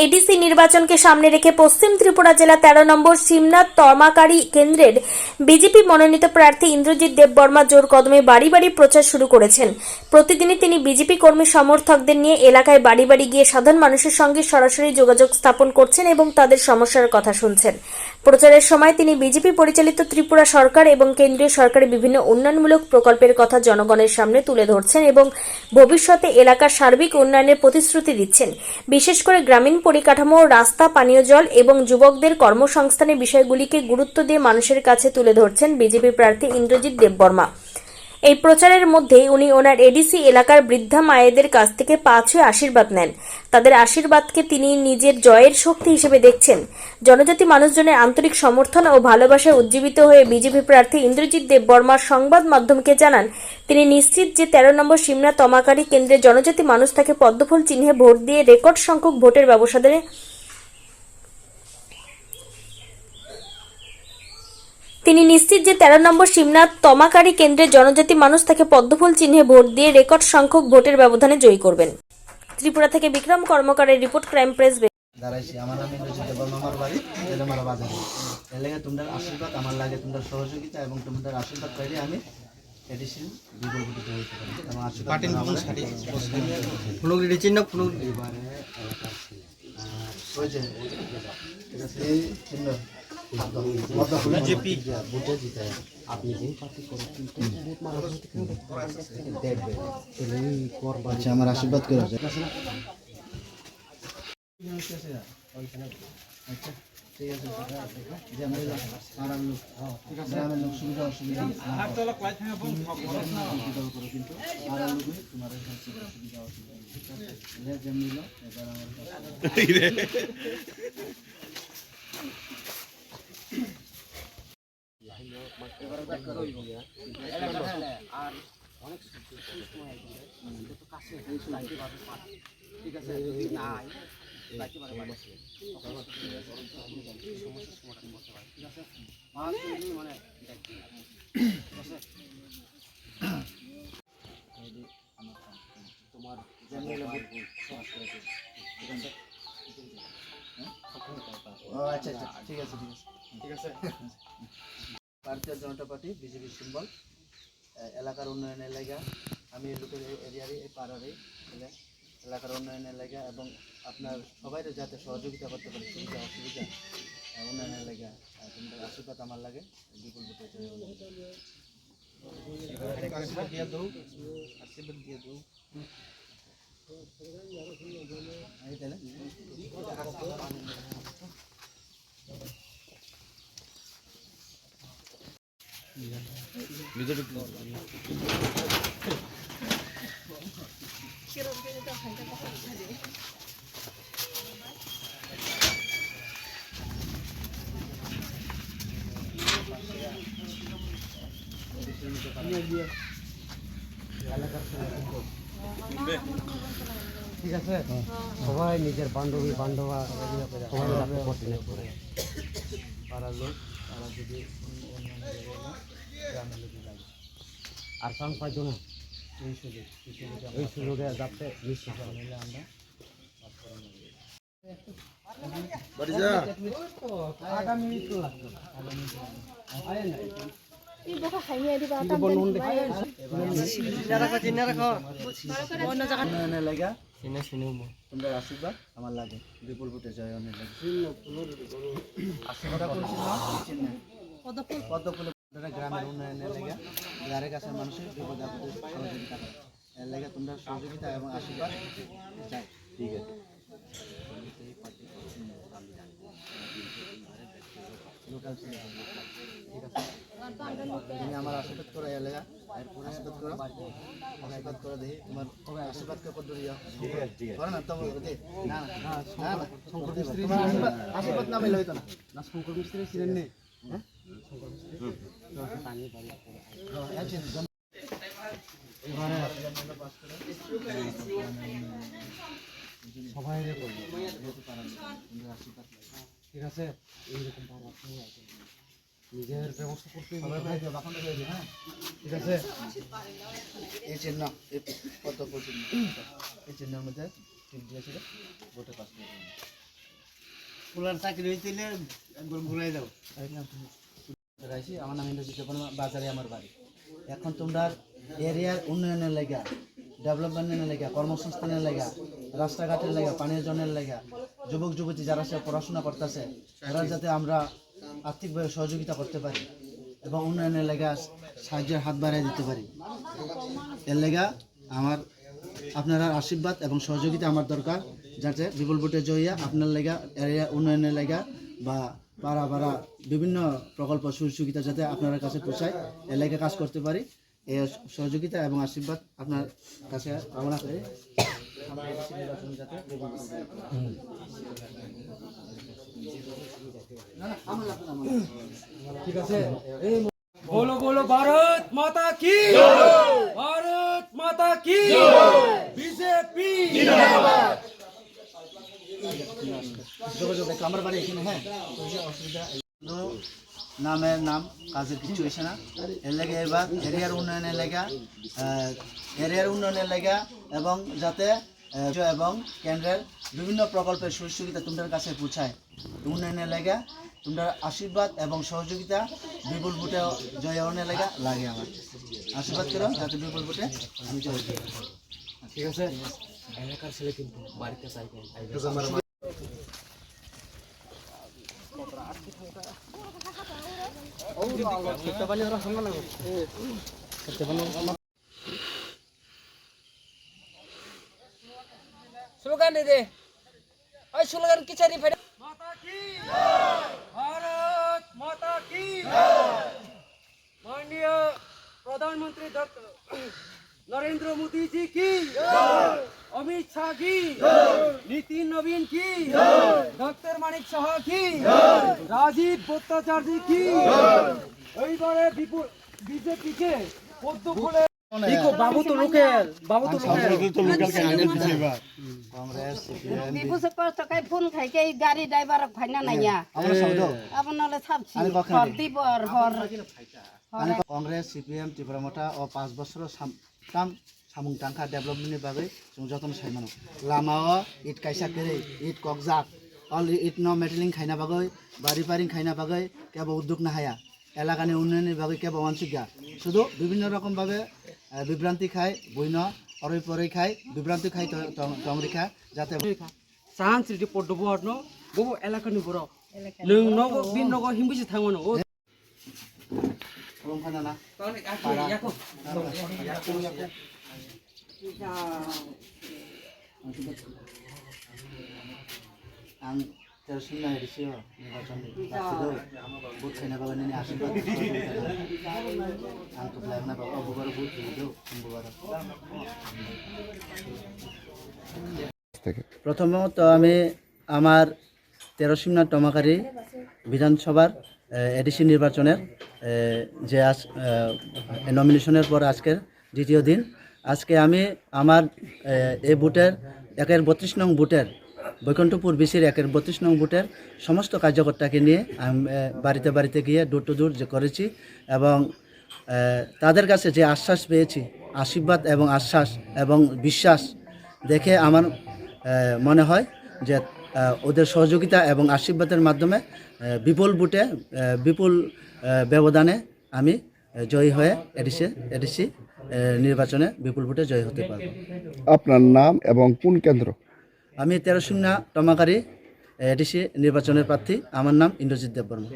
ADC নির্বাচনকে সামনে রেখে পশ্চিম ত্রিপুরা জেলা 13 নম্বর শিমনাথ তমাকারী কেন্দ্রের বিজেপি মনোনীত প্রার্থী ইন্দ্রজিৎ দেববর্মা জোর কদমে বাড়ি বাড়ি প্রচার শুরু করেছেন। প্রতিদিনই তিনি বিজেপি কর্মী সমর্থকদের নিয়ে এলাকায় বাড়ি বাড়ি গিয়ে সাধারণ মানুষের সঙ্গে সরাসরি যোগাযোগ স্থাপন করছেন এবং তাদের সমস্যার কথা শুনছেন। প্রচারের সময় তিনি বিজেপি পরিচালিত ত্রিপুরা সরকার এবং কেন্দ্রীয় সরকারের বিভিন্ন উন্নয়নমূলক প্রকল্পের কথা জনগণের সামনে তুলে ধরছেন এবং ভবিষ্যতে এলাকার সার্বিক উন্নয়নের প্রতিশ্রুতি দিচ্ছেন। বিশেষ করে গ্রামীণ পরিকাঠামো, রাস্তা, পানীয় জল এবং যুবকদের কর্মসংস্থানের বিষয়গুলিকে গুরুত্ব দিয়ে মানুষের কাছে তুলে ধরছেন বিজেপি প্রার্থী ইন্দ্রজিৎ দেববর্মা। এই প্রচারের মধ্যে উনি ওনার এডিসি এলাকার বৃদ্ধা মায়েদের কাছ থেকে পা ছুঁয়ে আশীর্বাদ নেন। তাদের আশীর্বাদকে তিনি নিজের জয়ের শক্তি হিসেবে দেখছেন। জনজাতি মানুষজনের আন্তরিক সমর্থন ও ভালোবাসায় উজ্জীবিত হয়ে বিজেপি প্রার্থী ইন্দ্রজিৎ দেববর্মা সংবাদ মাধ্যমকে জানান, তিনি নিশ্চিত যে 13 নম্বর শিমনাথ তমাকারী কেন্দ্রে জনজাতি মানুষ তাকে পদ্মফুল চিহ্নে ভোট দিয়ে রেকর্ড সংখ্যক ভোটের ব্যবধানে তিনি নিশ্চিত যে 13 নম্বর শিমনাথ তমাকারী কেন্দ্রের জনজাতি মানুষ তাকে পদ্মফুল চিহ্নে ভোট দিয়ে রেকর্ড সংখ্যক ভোটের ব্যবধানে জয়ী করবেন। ত্রিপুরা থেকে বিক্রম কর্মকারের রিপোর্ট, ক্রাইম প্রেস। দাঁড়াইছি আমার নাম ইন্দ্রজিৎ দেববর্মা, আমার বাড়ি তেলেমারা বাজারে। এর লাগে তোমাদের আশীর্বাদ আমার লাগে, তোমাদের সহযোগিতা এবং তোমাদের আশীর্বাদ পাইলে আমি এডিসি বিপুল ভোটে জয়ী হতে পারি এবং আশীর্বাদ এবারে এলাকার ওই যে এই চিহ্ন বিজেপি ভোটে জিতে আপনি যে পার্টি করেন কিন্তু ভোট মারা দেখবেন আচ্ছা আমার আশীর্বাদ করে আচ্ছা ঠিক আছে যে আমরা পাড়ার লোক গ্রামের লোক সুবিধা অসুবিধা করো কিন্তু পাড়ার লোকই তোমার সুবিধা অসুবিধা জমিল এবার আমার আর অনেক কাছে ঠিক আছে যদি নাই সমস্যার সমাধান করতে পারে। ঠিক আছে মানে তোমার আচ্ছা আচ্ছা ঠিক আছে ঠিক আছে। ভারতীয় জনতা পার্টি বিজেপি সিম্বল এলাকার উন্নয়নের লাগা আমি লোকের এরিয়ারই এই পাড়ারই এলাকার উন্নয়নের লাগা এবং আপনার সবাই যাতে সহযোগিতা করতে পারে সুবিধা অসুবিধা উন্নয়নের লাগা তোমাদের আশীর্বাদ আমার লাগে বিপুল ভোটে আশীর্বাদ দিয়ে দাও ঠিক আছে সবাই নিজের বান্ধবী বান্ধবা সবাই করে পাড়ার লোক তারা যদি গ্রামের লোক লাগে আর চান্স পাইতো না এই সুযোগে যাতে নিশ্চিত নিলে আমরা তোমরা আশীর্বাদ আমার লাগে বিপুল ভোটে জয় অনেক লাগে আশীর্বাদ পদ্মফুল গ্রামের উন্নয়নের লেগে গ্রামের কাছে মানুষের বিপদ আপদে সহযোগিতা করে এর লেগে তোমরা সহযোগিতা এবং আশীর্বাদ চাই। ঠিক আছে লোকাল ছিল ঠিক আছে তুমি আমার আশীর্বাদ করো এর লেগে এরপরে আশীর্বাদ করো আশীর্বাদ করে দেখি তোমার আশীর্বাদকে পদ্ধতি করো না তো না না না শঙ্কর মিস্ত্রি আশীর্বাদ না পেলে হইতো না শঙ্কর মিস্ত্রি ছিলেন নেই হ্যাঁ সবাই ঠিক আছে এইরকম নিজের ব্যবস্থা করতে হ্যাঁ ঠিক আছে এই চিহ্ন এই চিহ্নের মধ্যে টিপ দিয়েছিল ভোটে পাস করে পোলার চাকরি হইছিলে একবার ঘুরাই দাও। রাইছি আমার নাম ইন্দ্রজিৎ দেববর্মা, বাজারে আমার বাড়ি। এখন তোমরা এরিয়ার উন্নয়নের লেগা, ডেভেলপমেন্টের লেগা, কর্মসংস্থানের লেগা, রাস্তাঘাটের লেগা, পানীয় জলের লেগা, যুবক যুবতী যারা সে পড়াশোনা করতেছে তারা যাতে আমরা আর্থিকভাবে সহযোগিতা করতে পারি এবং উন্নয়নের লেগা সাহায্যের হাত বাড়িয়ে দিতে পারি। এর লেগা আমার আপনারা আশীর্বাদ এবং সহযোগিতা আমার দরকার, যাতে বিপুল ভোটে জয়িয়া আপনার লেগা এরিয়া উন্নয়নের লেগা বা পাড়া বিভিন্ন প্রকল্প সুযোগিতা যাতে আপনার কাছে পৌঁছায় এর লেগে কাজ করতে পারি। এই সহযোগিতা এবং আশীর্বাদ আপনার কাছে কামনা করে ঠিক আছে। बोलो बोलो भारत माता की, भारत माता की, बीजेपी जिंदाबाद। যোগাযোগ দেখো আমার বাড়ি এখানে। হ্যাঁ, অসুবিধা নামের নাম কাজের কিছু হয়েছে না। এর লেগে এবার এরিয়ার উন্নয়নের লেগা এবং যাতে এবং কেন্দ্রের বিভিন্ন প্রকল্পের সুযোগ সুবিধা তোমাদের কাছে পৌঁছায়, উন্নয়নের লেগা তোমরা আশীর্বাদ এবং সহযোগিতা বিপুল ভোটে জয়ের লেগা লাগে। আমার আশীর্বাদ করো যাতে বিপুল ভোটে আমি জয় হতে পারি। ঠিক আছে। এলাকার ছেলে কিন্তু বাড়িতে চাইবে। স্লোগান দে ওই স্লোগান কি চারি ফেড়ে माता की, भारत माता की। माननीय प्रधानमंत्री डॉक्टर नरेंद्र मोदी जी की, अमित शाह की, नितिन नवीन की, डॉक्टर मानिक साहा की, राजीव भट्टाचार्य की। এইবারে বিজেপি কে পদ্ম ফুলে দেখো। বাবু তো লোকাল, বাবু তো কংগ্রেস সিপিএম বিপুসে কষ্ট খাই ফোন খাই কে গাড়ি ড্রাইভার ফাইনা নাইয়া আমরা সৌদ আপনালে ছাপছি আমি কখন হর দিব আর হর কংগ্রেস সিপিএম ত্রিপুরা মটা ও 5 বছর সামুং টাঙ্কা ডেভেলপমেন্টের বাগै जों যতন সাইমানো লামাও ইট কাইসা করে ইট ককজাক অল ইট ন মেটেলিং খাইনা বাগै বাড়ি পারিং খাইনা বাগै কেবল উদ্যোগ না হায়া এলাকানি উন্নয়নের বাগৈ কেবল ওয়ানসিগা শুধু বিভিন্ন রকম ভাবে বিভ্রান্তি খায় বইন অরই পরই খায় বিভ্রান্তি খায় টংরি খায় যাতে সাহান সিটি পদ্ম বহর ন ববো এলাকানি বড় নং নগ বিন নগ হিমবিসে থাঙ্গনো ও রংখানা না ang terus na edisyo निर्वाचन बुथ खाना बागान ni आशीर्वाद ang tublay na bago bubar buth দিও বুধবার প্রথমত আমি আমার 13 সিমনা টমাকারি বিধানসভার এডিসি নির্বাচনের যে আজ নমিনেশনের পর আজকের দ্বিতীয় দিন আজকে আমি আমার এই বুথের 32 নং বুথের বৈকুণ্ঠপুর বিসির 32 নং বুথের সমস্ত কার্যকর্তাকে নিয়ে আমি বাড়িতে বাড়িতে গিয়ে ডোর টু ডোর যে করেছি এবং তাদের কাছে যে আশ্বাস পেয়েছি আশীর্বাদ এবং আশ্বাস এবং বিশ্বাস দেখে আমার মনে হয় যে ওদের সহযোগিতা এবং আশীর্বাদের মাধ্যমে বিপুল ভোটে বিপুল ব্যবধানে আমি জয়ী হয়ে এডিসি নির্বাচনে বিপুল ভোটে জয়ী হতে পারব। আপনার নাম এবং কোন কেন্দ্র? আমি 13 সিমনা টমাকারি এডিসি নির্বাচনের প্রার্থী। আমার নাম ইন্দ্রজিৎ দেববর্মা।